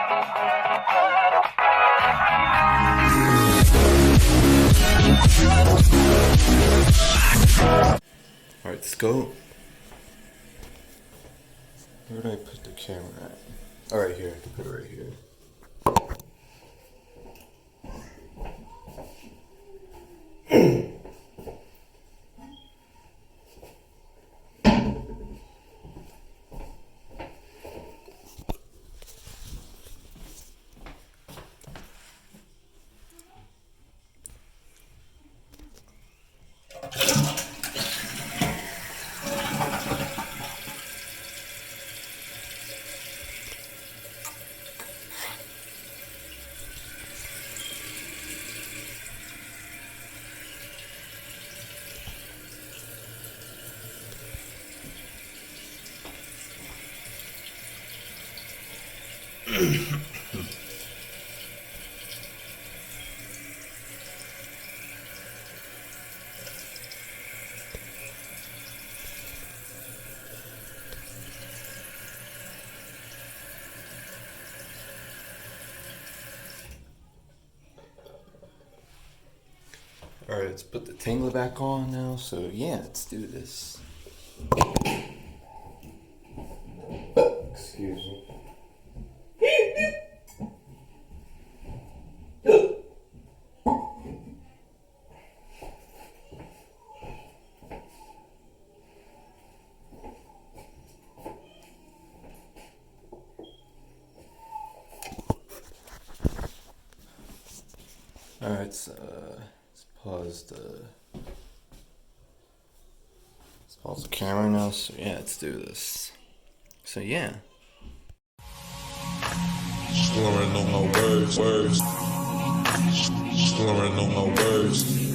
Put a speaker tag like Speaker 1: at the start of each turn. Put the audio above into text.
Speaker 1: Alright, let's go. Where did I put the camera at? Oh, right here. I can put it right here. Alright, let's put the tangler back on now. So yeah, let's do this. Excuse me. Alright, let's pause the camera now. So yeah, let's do this. So yeah.
Speaker 2: Slurring on my words. Slurring on my words.